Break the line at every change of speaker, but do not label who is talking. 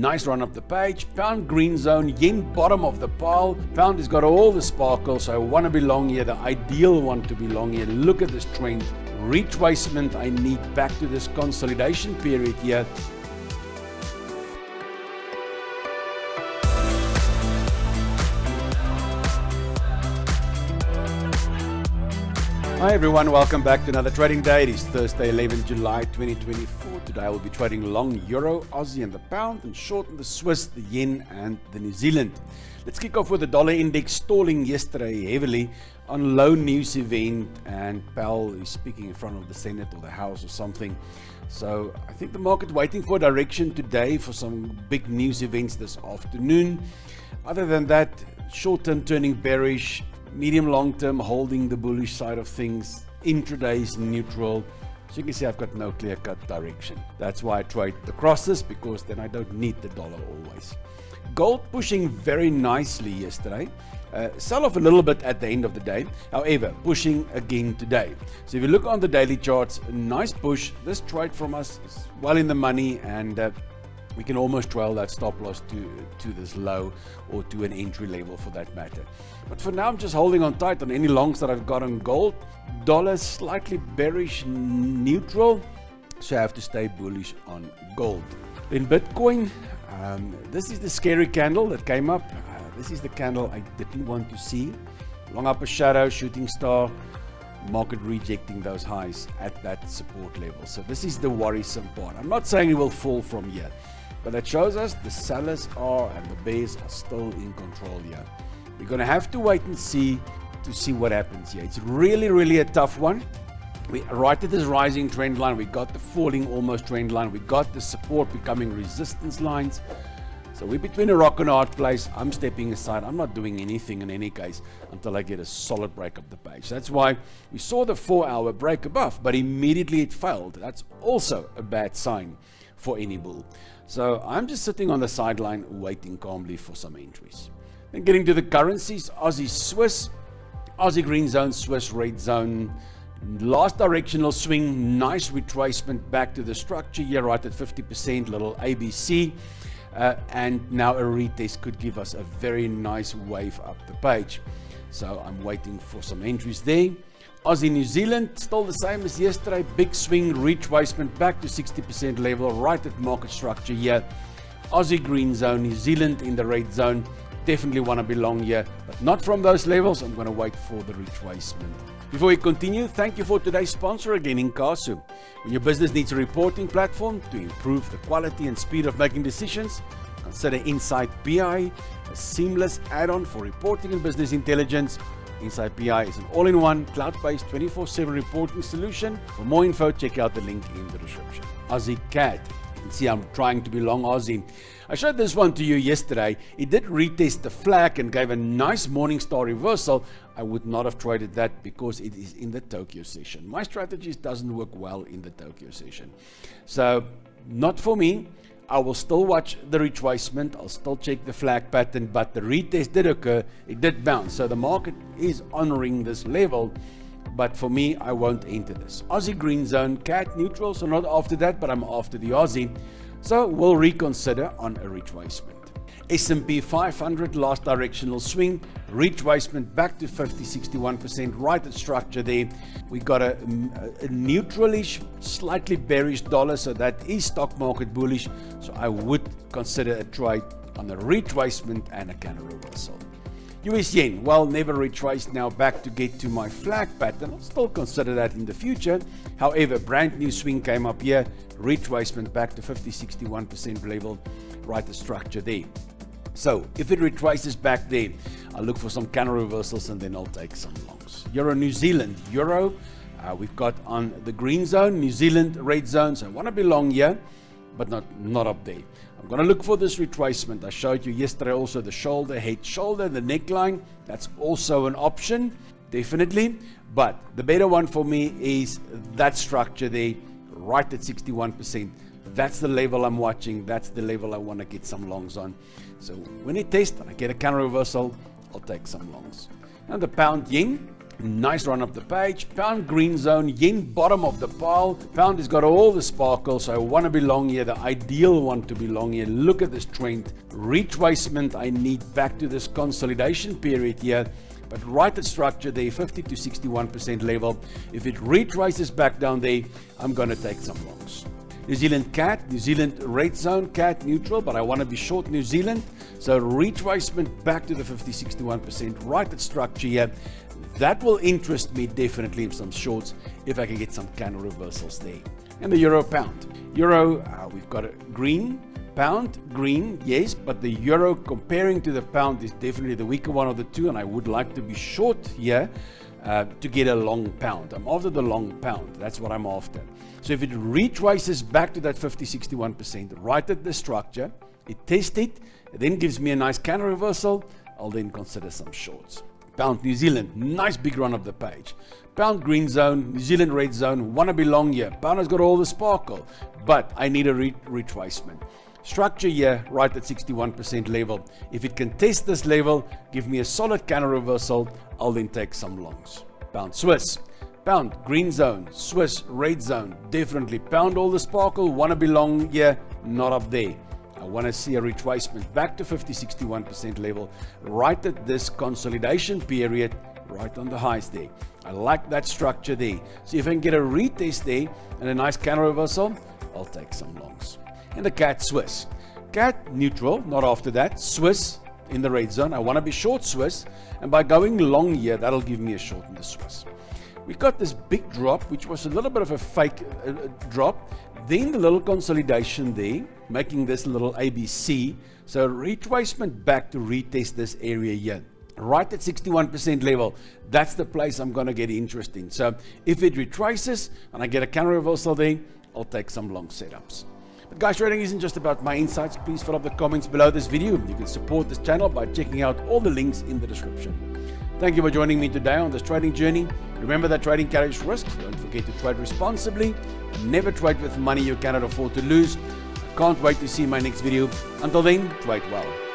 Nice run up the page. Pound green zone, yen bottom of the pile. Pound has got all the sparkle, so I want to be long here. The ideal one to be long here. Look at this trend. Retracement, I need back to this consolidation period here. Hi everyone, welcome back to another trading day. It is Thursday, 11 July 2024. Today I will be trading long Euro, Aussie and the Pound, and short on the Swiss, the Yen and the New Zealand. Let's kick off with the dollar index stalling yesterday heavily on low news event, and Powell is speaking in front of the Senate or the House or something. So I think the market waiting for direction today for some big news events this afternoon. Other than that, short term turning bearish, medium long term holding the bullish side of things. Intraday is neutral. So you can see I've got no clear cut direction. That's why I trade the crosses, because then I don't need the dollar always. Gold pushing very nicely yesterday. Sell off a little bit at the end of the day. However, pushing again today. So if you look on the daily charts, a nice push. This trade from us is well in the money, and we can almost trail that stop loss to this low, or to an entry level for that matter. But for now, I'm just holding on tight on any longs that I've got on gold. Dollar slightly bearish, neutral, so I have to stay bullish on gold. Then Bitcoin, this is the scary candle that came up. This is the candle I didn't want to see. Long upper shadow, shooting star, market rejecting those highs at that support level. So this is the worrisome part. I'm not saying it will fall from here, but that shows us the sellers are and the bears are still in control here. We're going to have to wait and see to see what happens here. It's really a tough one. We right at this rising trend line. We got the falling almost trend line. We got the support becoming resistance lines. So we're between a rock and a hard place. I'm stepping aside. I'm not doing anything in any case until I get a solid break up the page. That's why we saw the 4-hour break above, but immediately it failed. That's also a bad sign for any bull. So I'm just sitting on the sideline waiting calmly for some entries. Then getting to the currencies, Aussie Swiss, Aussie green zone, Swiss red zone. Last directional swing, nice retracement back to the structure here right at 50%, little ABC. And now a retest could give us a very nice wave up the page. So I'm waiting for some entries there. Aussie New Zealand, still the same as yesterday. Big swing, retracement back to 60% level, right at market structure here. Aussie green zone, New Zealand in the red zone. Definitely want to be long here, but not from those levels. I'm going to wait for the retracement. Before we continue, thank you for today's sponsor again, Incasu. When your business needs a reporting platform to improve the quality and speed of making decisions, consider Insight BI, a seamless add-on for reporting and business intelligence. Insight BI is an all-in-one, cloud-based 24/7 reporting solution. For more info, check out the link in the description. Aussie CAD. You can see I'm trying to be long Aussie. I showed this one to you yesterday. It did retest the flag and gave a nice Morningstar reversal. I would not have traded that because it is in the Tokyo session. My strategies doesn't work well in the Tokyo session. So not for me. I will still watch the retracement. I'll still check the flag pattern, but the retest did occur. It did bounce. So the market is honoring this level. But for me, I won't enter this. Aussie green zone, CAD neutral, so not after that, but I'm after the Aussie. So we'll reconsider on a retracement. S&P 500 last directional swing, retracement back to 50-61%, right at structure there. We got a neutralish, slightly bearish dollar, so that is stock market bullish. So I would consider a trade on a retracement and a counter reversal. US yen, well, never retraced, now back to get to my flag pattern. I'll still consider that in the future. However, brand new swing came up here, retracement back to 50-61% level, right the structure there. So if it retraces back there, I'll look for some counter reversals and then I'll take some longs. Euro New Zealand, Euro, we've got on the green zone, New Zealand red zone, so I want to be long here, but not up there. I'm going to look for this retracement. I showed you yesterday also the shoulder, head, shoulder, the neckline. That's also an option, definitely. But the better one for me is that structure there, right at 61%. That's the level I'm watching. That's the level I want to get some longs on. So when it tests and I get a counter reversal, I'll take some longs. Now the pound yen. Nice run up the page. Pound green zone, yen bottom of the pile. Pound has got all the sparkle, so I want to be long here. The ideal one to be long here. Look at this trend. Retracement, I need back to this consolidation period here. But right at structure there, 50 to 61% level. If it retraces back down there, I'm going to take some longs. New Zealand CAT, New Zealand rate zone, CAT neutral, but I want to be short New Zealand. So retracement back to the 50, 61% right at structure here. That will interest me definitely in some shorts if I can get some candle reversals there. And the euro pound. Euro, we've got a green, pound, green, yes, but the euro comparing to the pound is definitely the weaker one of the two, and I would like to be short here to get a long pound. I'm after the long pound. That's what I'm after. So if it retraces back to that 50, 61% right at the structure, it tests it, it then gives me a nice candle reversal, I'll then consider some shorts. Pound New Zealand, nice big run up the page. Pound green zone, New Zealand red zone, want to be long here. Pound has got all the sparkle, but I need a retracement. Structure here, right at 61% level. If it can test this level, give me a solid candle reversal, I'll then take some longs. Pound Swiss. Pound green zone, Swiss red zone, definitely. Pound all the sparkle, want to be long here, not up there. I want to see a retracement back to 50, 61% level, right at this consolidation period, right on the highs there. I like that structure there. So if I can get a retest there and a nice candle reversal, I'll take some longs. And the CAT Swiss. CAT neutral, not after that. Swiss in the red zone. I want to be short Swiss, and by going long here, that'll give me a short in the Swiss. We got this big drop, which was a little bit of a fake drop. Then the little consolidation there, making this little ABC. So retracement back to retest this area here. Right at 61% level, that's the place I'm going to get interest in. So if it retraces and I get a counter reversal there, I'll take some long setups. But guys, trading isn't just about my insights. Please fill up the comments below this video. You can support this channel by checking out all the links in the description. Thank you for joining me today on this trading journey. Remember that trading carries risks. Don't forget to trade responsibly. Never trade with money you cannot afford to lose. I can't wait to see my next video. Until then, trade well.